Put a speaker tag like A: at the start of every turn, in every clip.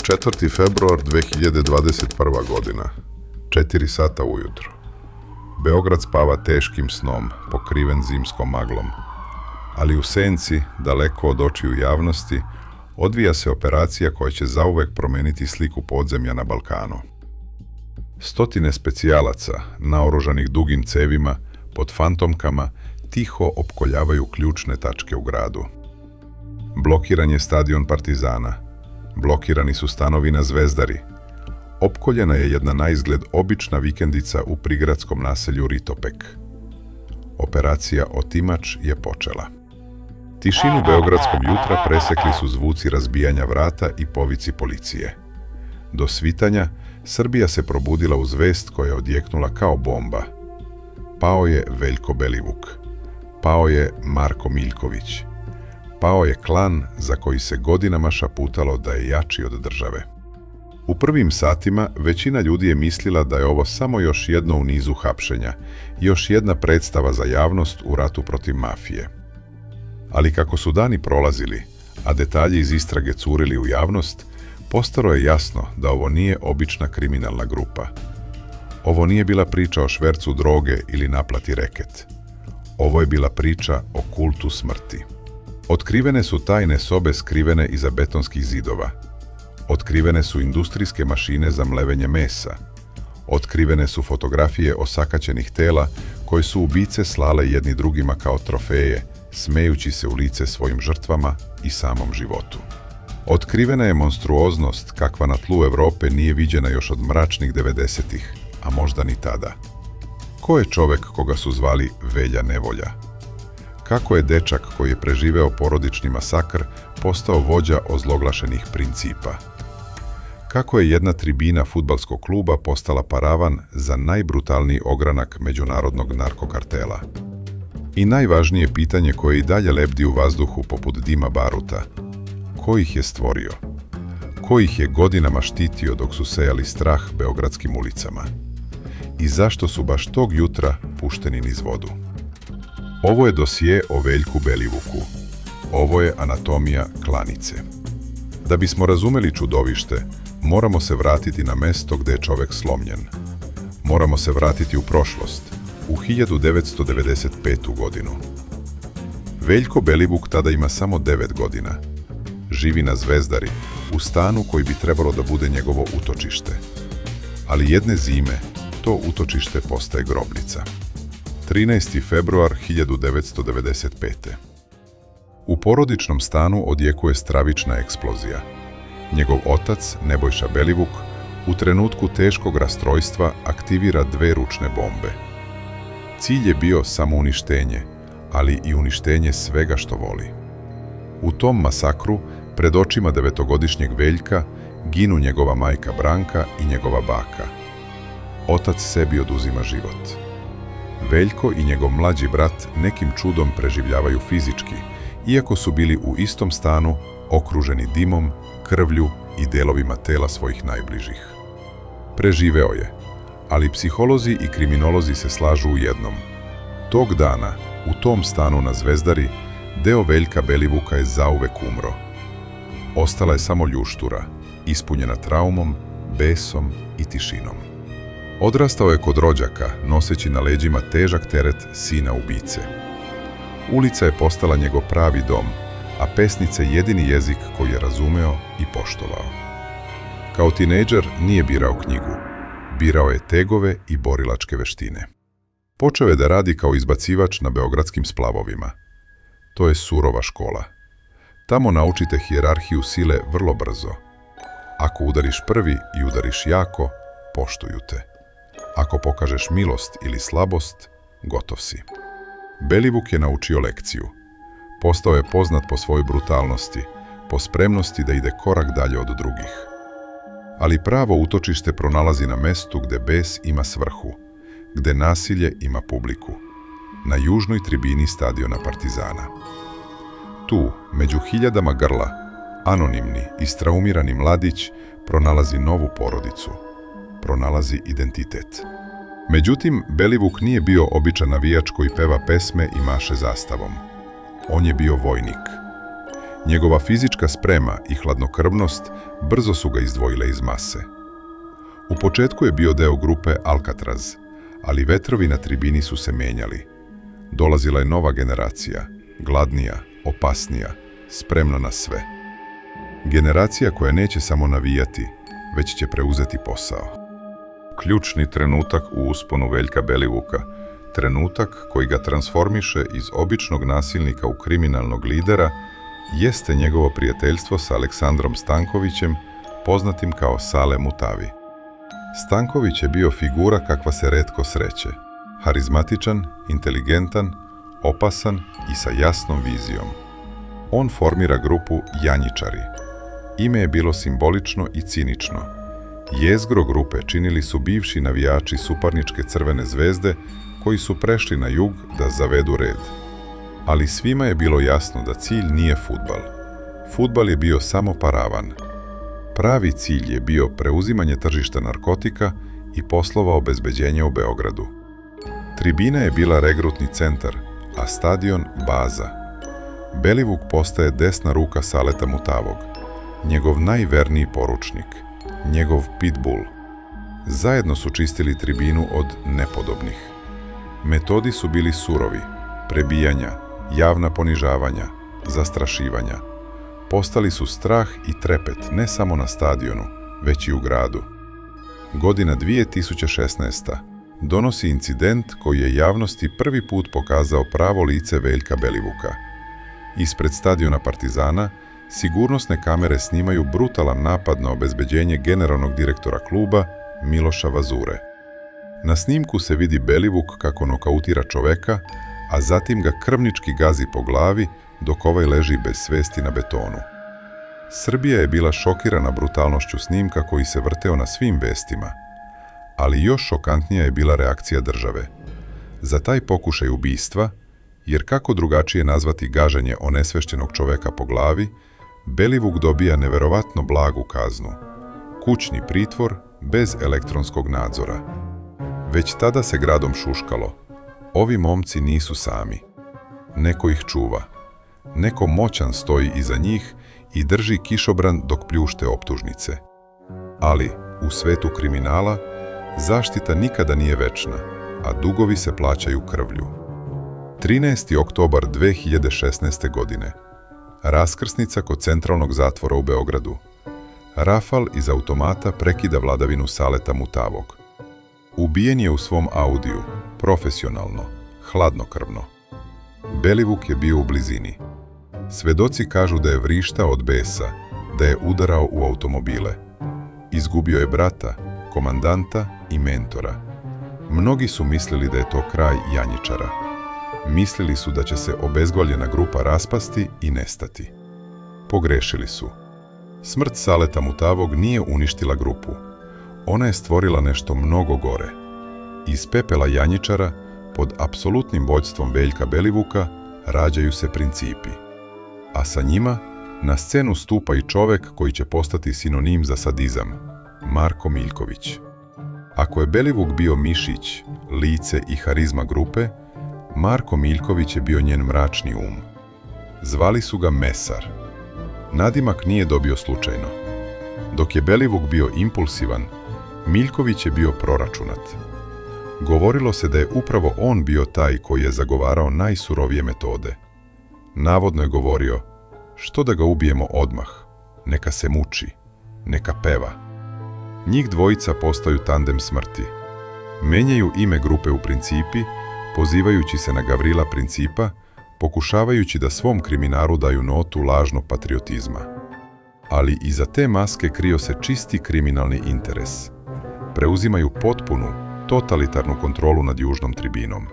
A: 4. februar 2021. godina, 4 sata ujutro. Beograd spava teškim snom, pokriven zimskom maglom. Ali u senci, daleko od očiju javnosti, odvija se operacija koja će zauvek promeniti sliku podzemlja na Balkanu. Stotine specijalaca, naoružanih dugim cevima, pod fantomkama, tiho opkoljavaju ključne tačke u gradu. Blokiran je stadion Partizana. Blokirani su stanovi na Zvezdari. Opkoljena je jedna naizgled obična vikendica u prigradskom naselju Ritopek. Operacija Otimač je počela. Tišinu beogradskog jutra presekli su zvuci razbijanja vrata i povici policije. Do svitanja Srbija se probudila uz vest koja je odjeknula kao bomba. Pao je Veljko Belivuk. Pao je Marko Miljković. Pao je klan za koji se godinama šaputalo da je jači od države. U prvim satima većina ljudi je mislila da je ovo samo još jedno u nizu hapšenja, još jedna predstava za javnost u ratu protiv mafije. Ali kako su dani prolazili, a detalji iz istrage curili u javnost, postalo je jasno da ovo nije obična kriminalna grupa. Ovo nije bila priča o švercu droge ili naplati reket. Ovo je bila priča o kultu smrti. Otkrivene su tajne sobe skrivene iza betonskih zidova. Otkrivene su industrijske mašine za mlevenje mesa. Otkrivene su fotografije osakaćenih tela koje su ubice slale jedni drugima kao trofeje, smejući se u lice svojim žrtvama i samom životu. Otkrivena je monstruoznost kakva na tlu Evrope nije viđena još od mračnih 90-ih, a možda ni tada. Ko je čovek koga su zvali Velja Nevolja? Kako je dečak koji je preživeo porodični masakr postao vođa ozloglašenih principa? Kako je jedna tribina fudbalskog kluba postala paravan za najbrutalniji ogranak međunarodnog narkokartela? I najvažnije pitanje koje i dalje lebdi u vazduhu poput dima baruta. Ko ih je stvorio? Ko ih je godinama štitio dok su sejali strah beogradskim ulicama? I zašto su baš tog jutra pušteni niz vodu? Ovo je dosije o Veljku Belivuku. Ovo je anatomija klanice. Da bismo razumeli čudovište, moramo se vratiti na mesto gde je čovek slomljen. Moramo se vratiti u prošlost, u 1995. godinu. Veljko Belivuk tada ima samo 9 godina. Živi na Zvezdari, u stanu koji bi trebalo da bude njegovo utočište. Ali jedne zime to utočište postaje grobnica. 13. februar 1995. U porodičnom stanu odjekuje stravična eksplozija. Njegov otac, Nebojša Belivuk, u trenutku teškog rastrojstva aktivira 2 ručne bombe. Cilj je bio samo uništenje, ali i uništenje svega što voli. U tom masakru, pred očima 9-godišnjeg Veljka, ginu njegova majka Branka i njegova baka. Otac sebi oduzima život. Veljko i njegov mlađi brat nekim čudom preživljavaju fizički, iako su bili u istom stanu, okruženi dimom, krvlju i delovima tela svojih najbližih. Preživeo je, ali psiholozi i kriminolozi se slažu u jednom. Tog dana, u tom stanu na Zvezdari, deo Veljka Belivuka je zauvek umro. Ostala je samo ljuštura, ispunjena traumom, besom i tišinom. Odrastao je kod rođaka, noseći na leđima težak teret sina ubice. Ulica je postala njegov pravi dom, a pesnice jedini jezik koji je razumeo i poštovao. Kao tinejdžer nije birao knjigu, birao je tegove i borilačke veštine. Počeo je da radi kao izbacivač na beogradskim splavovima. To je surova škola. Tamo naučite hijerarhiju sile vrlo brzo. Ako udariš prvi i udariš jako, poštuju te. Ako pokažeš milost ili slabost, gotov si. Belivuk je naučio lekciju. Postao je poznat po svojoj brutalnosti, po spremnosti da ide korak dalje od drugih. Ali pravo utočište pronalazi na mestu gde bes ima svrhu, gde nasilje ima publiku, na južnoj tribini stadiona Partizana. Tu, među hiljadama grla, anonimni, istraumirani mladić pronalazi novu porodicu, pronalazi identitet. Međutim, Belivuk nije bio običan navijač koji peva pesme i maše zastavom. On je bio vojnik. Njegova fizička sprema i hladnokrvnost brzo su ga izdvojile iz mase. U početku je bio deo grupe Alcatraz, ali vetrovi na tribini su se menjali. Dolazila je nova generacija, gladnija, opasnija, spremna na sve. Generacija koja neće samo navijati, već će preuzeti posao. Ključni trenutak u usponu Veljka Belivuka, trenutak koji ga transformiše iz običnog nasilnika u kriminalnog lidera, jeste njegovo prijateljstvo sa Aleksandrom Stankovićem, poznatim kao Sale Mutavi. Stanković je bio figura kakva se retko sreće. Harizmatičan, inteligentan, opasan i sa jasnom vizijom. On formira grupu Janjičari. Ime je bilo simbolično i cinično. Jezgro grupe činili su bivši navijači Suparničke Crvene zvezde koji su prešli na jug da zavedu red. Ali svima je bilo jasno da cilj nije fudbal. Fudbal je bio samo paravan. Pravi cilj je bio preuzimanje tržišta narkotika i poslova obezbeđenja u Beogradu. Tribina je bila regrutni centar, a stadion baza. Belivuk postaje desna ruka Saleta Mutavog, njegov najverniji poručnik, njegov pitbull. Zajedno su čistili tribinu od nepodobnih. Metodi su bili surovi, prebijanja, javna ponižavanja, zastrašivanja. Postali su strah i trepet ne samo na stadionu, već i u gradu. Godina 2016. donosi incident koji je javnosti prvi put pokazao pravo lice Veljka Belivuka. Ispred stadiona Partizana sigurnosne kamere snimaju brutalan napad na obezbeđenje generalnog direktora kluba Miloša Vazure. Na snimku se vidi Belivuk kako nokautira čoveka, a zatim ga krvnički gazi po glavi dok ovaj leži bez svesti na betonu. Srbija je bila šokirana brutalnošću snimka koji se vrteo na svim vestima, ali još šokantnija je bila reakcija države. Za taj pokušaj ubistva, jer kako drugačije nazvati gaženje onesvešćenog čoveka po glavi, Belivuk dobija neverovatno blagu kaznu. Kućni pritvor bez elektronskog nadzora. Već tada se gradom šuškalo. Ovi momci nisu sami. Neko ih čuva. Neko moćan stoji iza njih i drži kišobran dok pljušte optužnice. Ali, u svetu kriminala, zaštita nikada nije večna, a dugovi se plaćaju krvlju. 13. oktobar 2016. godine. Raskrsnica kod centralnog zatvora u Beogradu. Rafal iz automata prekida vladavinu Saleta Mutavog. Ubijen je u svom Audiju, profesionalno, hladnokrvno. Belivuk je bio u blizini. Svedoci kažu da je vrištao od besa, da je udarao u automobile. Izgubio je brata, komandanta i mentora. Mnogi su mislili da je to kraj Janjičara. Mislili su da će se obezglavljena grupa raspasti i nestati. Pogrešili su. Smrt Saleta Mutavog nije uništila grupu. Ona je stvorila nešto mnogo gore. Iz pepela Janjičara, pod apsolutnim vođstvom Veljka Belivuka, rađaju se principi. A sa njima, na scenu stupa i čovek koji će postati sinonim za sadizam, Marko Miljković. Ako je Belivuk bio mišić, lice i harizma grupe, Marko Miljković je bio njen mračni um. Zvali su ga Mesar. Nadimak nije dobio slučajno. Dok je Belivuk bio impulsivan, Miljković je bio proračunat. Govorilo se da je upravo on bio taj koji je zagovarao najsurovije metode. Navodno je govorio, što da ga ubijemo odmah, neka se muči, neka peva. Njih dvojica postaju tandem smrti. Menjaju ime grupe u Principi, pozivajući se na Gavrila Principa, pokušavajući da svom kriminalu daju notu lažnog patriotizma. Ali iza te maske krio se čisti kriminalni interes. Preuzimaju potpunu, totalitarnu kontrolu nad južnom tribinom.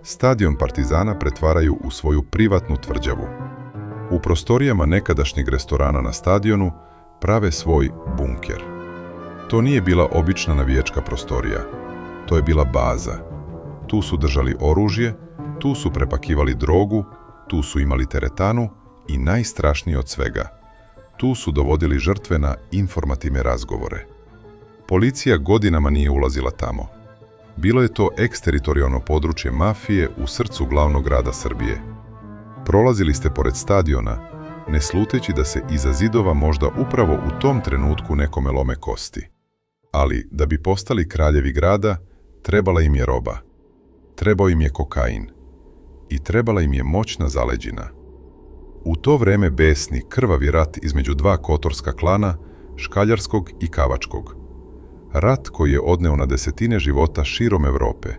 A: Stadion Partizana pretvaraju u svoju privatnu tvrđavu. U prostorijama nekadašnjeg restorana na stadionu prave svoj bunker. To nije bila obična navijačka prostorija. To je bila baza. Tu su držali oružje, tu su prepakivali drogu, tu su imali teretanu i najstrašnije od svega, tu su dovodili žrtve na informativne razgovore. Policija godinama nije ulazila tamo. Bilo je to eksteritorijalno područje mafije u srcu glavnog grada Srbije. Prolazili ste pored stadiona, ne sluteći da se iza zidova možda upravo u tom trenutku nekome lome kosti. Ali, da bi postali kraljevi grada, trebala im je roba. Trebao im je kokain. I trebala im je moćna zaleđina. U to vreme besni, krvavi rat između dva kotorska klana, škaljarskog i kavačkog. Rat koji je odneo na desetine života širom Evrope.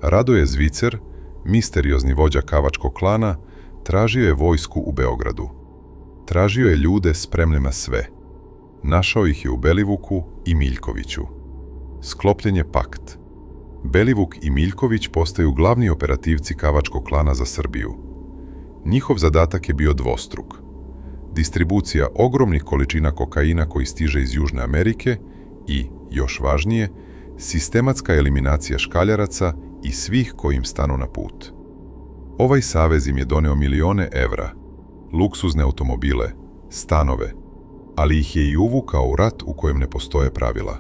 A: Radoje Zvicer, misteriozni vođa kavačkog klana, tražio je vojsku u Beogradu. Tražio je ljude spremne na sve. Našao ih je u Belivuku i Miljkoviću. Sklopljen je pakt. Belivuk i Miljković postaju glavni operativci kavačkog klana za Srbiju. Njihov zadatak je bio dvostruk. Distribucija ogromnih količina kokaina koji stiže iz Južne Amerike i, još važnije, sistematska eliminacija škaljaraca i svih koji im stanu na put. Ovaj savez im je doneo milione evra, luksuzne automobile, stanove, ali ih je i uvukao u rat u kojem ne postoje pravila.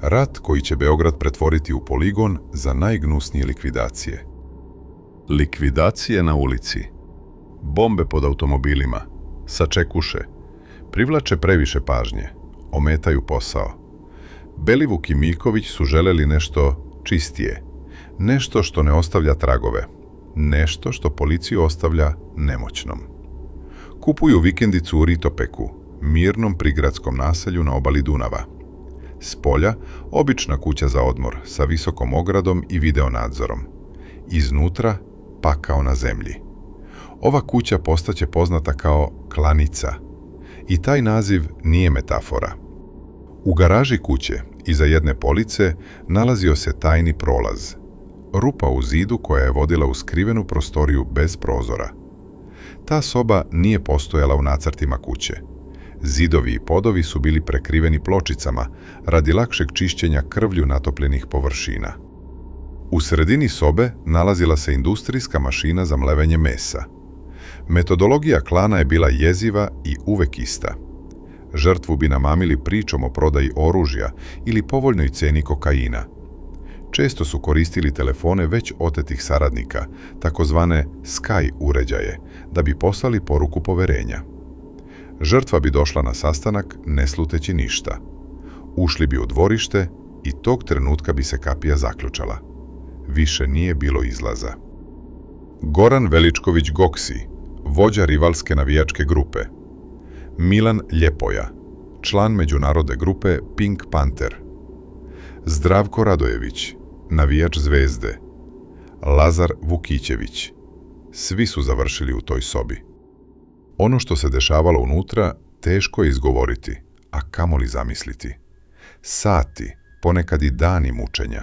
A: Rat koji će Beograd pretvoriti u poligon za najgnusnije likvidacije. Likvidacije na ulici. Bombe pod automobilima, sačekuše, privlače previše pažnje, ometaju posao. Belivuk i Miljković su želeli nešto čistije, nešto što ne ostavlja tragove, nešto što policiju ostavlja nemoćnom. Kupuju vikendicu u Ritopeku, mirnom prigradskom naselju na obali Dunava. Spolja, obična kuća za odmor sa visokom ogradom i videonadzorom. Iznutra, pakao na zemlji. Ova kuća postaće poznata kao klanica. I taj naziv nije metafora. U garaži kuće, iza jedne police, nalazio se tajni prolaz. Rupa u zidu koja je vodila u skrivenu prostoriju bez prozora. Ta soba nije postojala u nacrtima kuće. Zidovi i podovi su bili prekriveni pločicama radi lakšeg čišćenja krvlju natopljenih površina. U sredini sobe nalazila se industrijska mašina za mlevenje mesa. Metodologija klana je bila jeziva i uvek ista. Žrtvu bi namamili pričom o prodaji oružja ili povoljnoj ceni kokaina. Često su koristili telefone već otetih saradnika, takozvane Sky uređaje, da bi poslali poruku poverenja. Žrtva bi došla na sastanak ne sluteći ništa. Ušli bi u dvorište i tog trenutka bi se kapija zaključala. Više nije bilo izlaza. Goran Veličković Goksi, vođa rivalske navijačke grupe. Milan Ljepoja, član međunarodne grupe Pink Panther. Zdravko Radojević, navijač Zvezde. Lazar Vukićević. Svi su završili u toj sobi. Ono što se dešavalo unutra teško je izgovoriti, a kamoli zamisliti. Sati, ponekad i dani mučenja.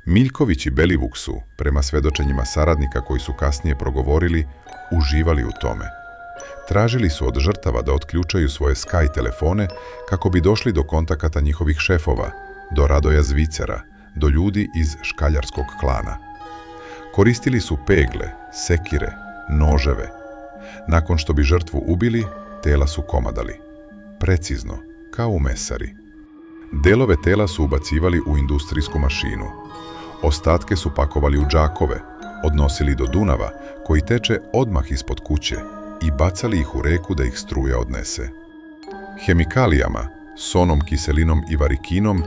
A: Miljković i Belivuk su, prema svedočenjima saradnika koji su kasnije progovorili, uživali u tome. Tražili su od žrtava da otključaju svoje Sky telefone kako bi došli do kontakata njihovih šefova, do Radoja Zvicera, do ljudi iz škaljarskog klana. Koristili su pegle, sekire, noževe. Nakon što bi žrtvu ubili, tela su komadali. Precizno, kao u mesari. Delove tela su ubacivali u industrijsku mašinu. Ostatke su pakovali u džakove, odnosili do Dunava, koji teče odmah ispod kuće, i bacali ih u reku da ih struja odnese. Hemikalijama, sonom, kiselinom i varikinom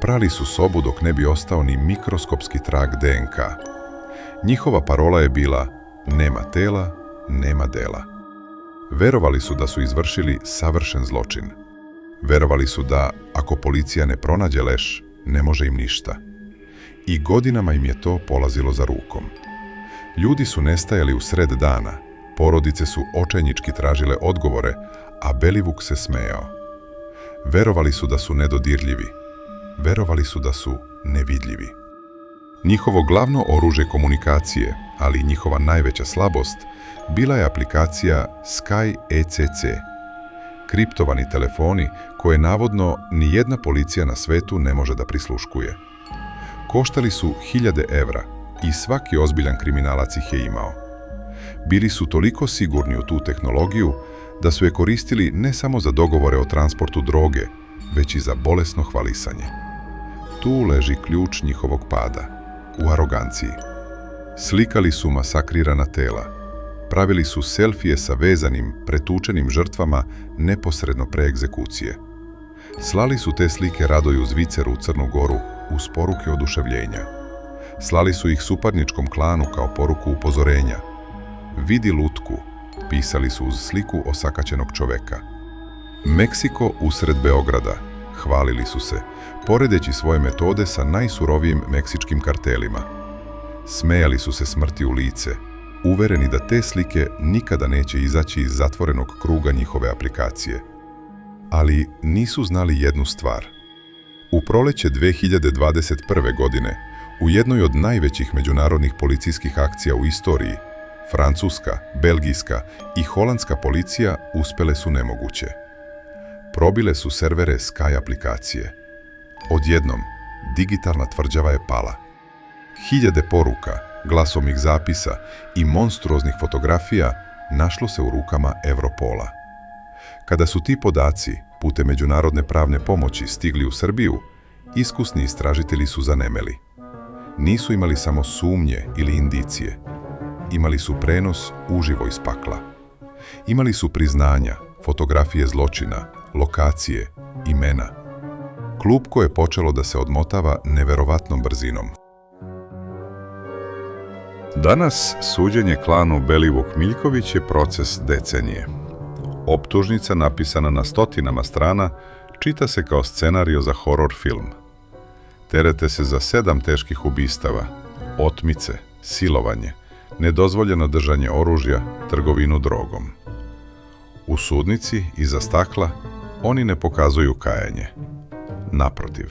A: prali su sobu dok ne bi ostao ni mikroskopski trag DNK. Njihova parola je bila: nema tela, nema dela. Verovali su da su izvršili savršen zločin. Verovali su da, ako policija ne pronađe leš, ne može im ništa. I godinama im je to polazilo za rukom. Ljudi su nestajali u sred dana, porodice su očajnički tražile odgovore, a Belivuk se smejao. Verovali su da su nedodirljivi. Verovali su da su nevidljivi. Njihovo glavno oružje komunikacije, ali i njihova najveća slabost, bila je aplikacija Sky ECC. Kriptovani telefoni koje navodno nijedna policija na svetu ne može da prisluškuje. Koštali su 1000 evra i svaki ozbiljan kriminalac ih je imao. Bili su toliko sigurni u tu tehnologiju da su je koristili ne samo za dogovore o transportu droge, već i za bolesno hvalisanje. Tu leži ključ njihovog pada, u aroganciji. Slikali su masakrirana tela, pravili su selfije sa vezanim, pretučenim žrtvama neposredno pre egzekucije. Slali su te slike Radoju Zviceru u Crnu Goru uz poruke oduševljenja. Slali su ih suparničkom klanu kao poruku upozorenja. Vidi lutku, pisali su uz sliku osakaćenog čoveka. Meksiko usred Beograda, hvalili su se, poredeći svoje metode sa najsurovijim meksičkim kartelima. Smejali su se smrti u lice, uvereni da te slike nikada neće izaći iz zatvorenog kruga njihove aplikacije. Ali nisu znali jednu stvar. U proleće 2021. godine, u jednoj od najvećih međunarodnih policijskih akcija u istoriji, francuska, belgijska i holandska policija uspele su nemoguće. Probile su servere Sky aplikacije. Odjednom, digitalna tvrđava je pala. Hiljade poruka, glasovnih zapisa i monstruoznih fotografija našlo se u rukama Europola. Kada su ti podaci, putem međunarodne pravne pomoći, stigli u Srbiju, iskusni istražitelji su zanemeli. Nisu imali samo sumnje ili indicije. Imali su prenos uživo iz pakla. Imali su priznanja, fotografije zločina, lokacije, imena. Klupko je počelo da se odmotava neverovatnom brzinom. Danas suđenje klanu Belivuk-Miljković je proces decenije. Optužnica napisana na stotinama strana čita se kao scenario za horor film. Terete se za 7 teških ubistava, otmice, silovanje, nedozvoljeno držanje oružja, trgovinu drogom. U sudnici, iza stakla, oni ne pokazuju kajanje. Naprotiv,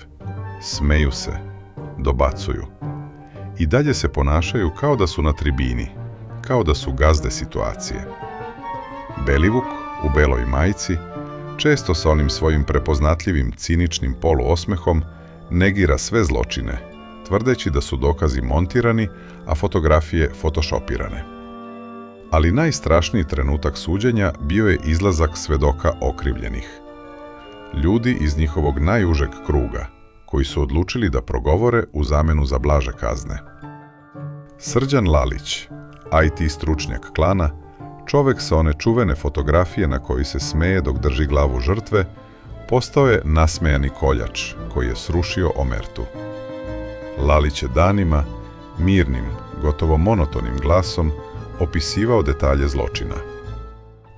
A: smeju se, dobacuju. I dalje se ponašaju kao da su na tribini, kao da su gazde situacije. Belivuk, u beloj majici, često sa onim svojim prepoznatljivim ciničnim poluosmehom, negira sve zločine, tvrdeći da su dokazi montirani, a fotografije fotošopirane. Ali najstrašniji trenutak suđenja bio je izlazak svedoka okrivljenih. Ljudi iz njihovog najužeg kruga, koji su odlučili da progovore u zamenu za blaže kazne. Srđan Lalić, IT stručnjak klana, čovek sa one čuvene fotografije na koji se smeje dok drži glavu žrtve, postao je nasmejani koljač koji je srušio omertu. Lalić je danima, mirnim, gotovo monotonim glasom, opisivao detalje zločina.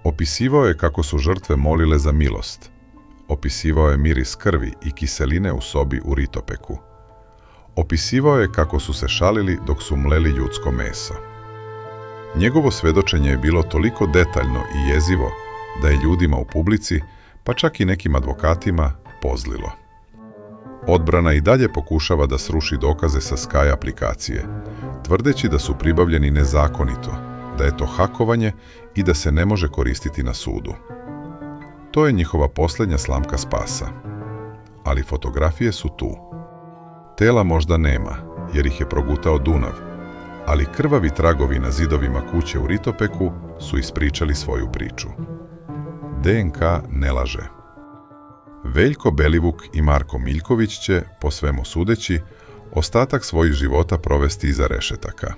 A: Opisivao je kako su žrtve molile za milost. Opisivao je miris krvi i kiseline u sobi u Ritopeku. Opisivao je kako su se šalili dok su mleli ljudsko meso. Njegovo svedočenje je bilo toliko detaljno i jezivo da je ljudima u publici, pa čak i nekim advokatima, pozlilo. Odbrana i dalje pokušava da sruši dokaze sa Sky aplikacije, tvrdeći da su pribavljeni nezakonito, da je to hakovanje i da se ne može koristiti na sudu. To je njihova posljednja slamka spasa. Ali fotografije su tu. Tela možda nema, jer ih je progutao Dunav, ali krvavi tragovi na zidovima kuće u Ritopeku su ispričali svoju priču. DNK ne laže. Veljko Belivuk i Marko Miljković će, po svemu sudeći, ostatak svojih života provesti iza rešetaka.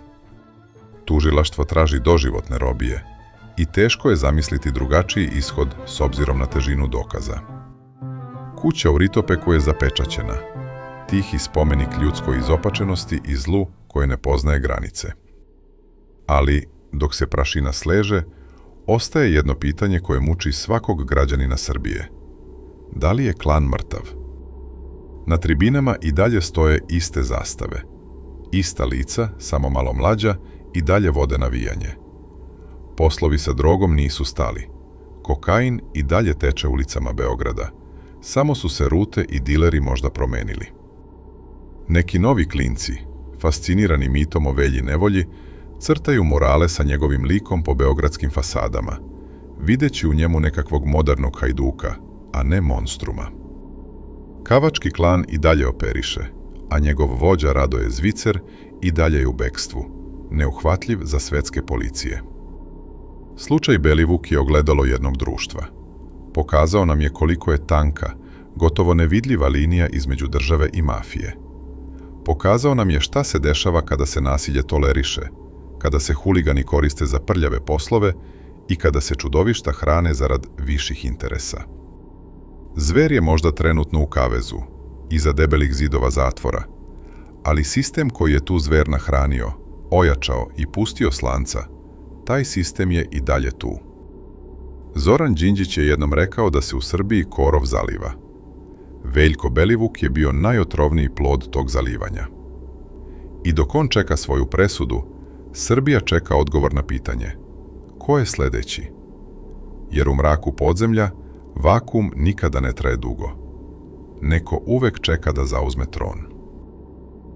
A: Tužilaštvo traži doživotne robije i teško je zamisliti drugačiji ishod s obzirom na težinu dokaza. Kuća u Ritopeku je zapečaćena, tihi spomenik ljudskoj izopačenosti i zlu koje ne poznaje granice. Ali, dok se prašina sleže, ostaje jedno pitanje koje muči svakog građanina Srbije. Da li je klan mrtav? Na tribinama i dalje stoje iste zastave. Ista lica, samo malo mlađa, i dalje vode navijanje. Poslovi sa drogom nisu stali. Kokain i dalje teče ulicama Beograda. Samo su se rute i dileri možda promenili. Neki novi klinci, fascinirani mitom o Velji Nevolji, crtaju murale sa njegovim likom po beogradskim fasadama, videći u njemu nekakvog modernog hajduka, a ne monstruma. Kavački klan i dalje operiše, a njegov vođa Radoje Zvicer i dalje je u bekstvu, neuhvatljiv za svetske policije. Slučaj Belivuk je ogledalo jednog društva. Pokazao nam je koliko je tanka, gotovo nevidljiva linija između države i mafije. Pokazao nam je šta se dešava kada se nasilje toleriše, kada se huligani koriste za prljave poslove i kada se čudovišta hrane zarad viših interesa. Zver je možda trenutno u kavezu, iza debelih zidova zatvora, ali sistem koji je tu zver nahranio, ojačao i pustio slanca, taj sistem je i dalje tu. Zoran Đinđić je jednom rekao da se u Srbiji korov zaliva. Veljko Belivuk je bio najotrovniji plod tog zalivanja. I dok on čeka svoju presudu, Srbija čeka odgovor na pitanje: ko je sledeći? Jer u mraku podzemlja vakuum nikada ne traje dugo. Neko uvek čeka da zauzme tron.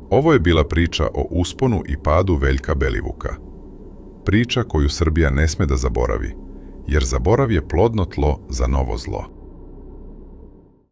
A: Ovo je bila priča o usponu i padu Veljka Belivuka. Priča koju Srbija ne sme da zaboravi, jer zaborav je plodno tlo za novo zlo.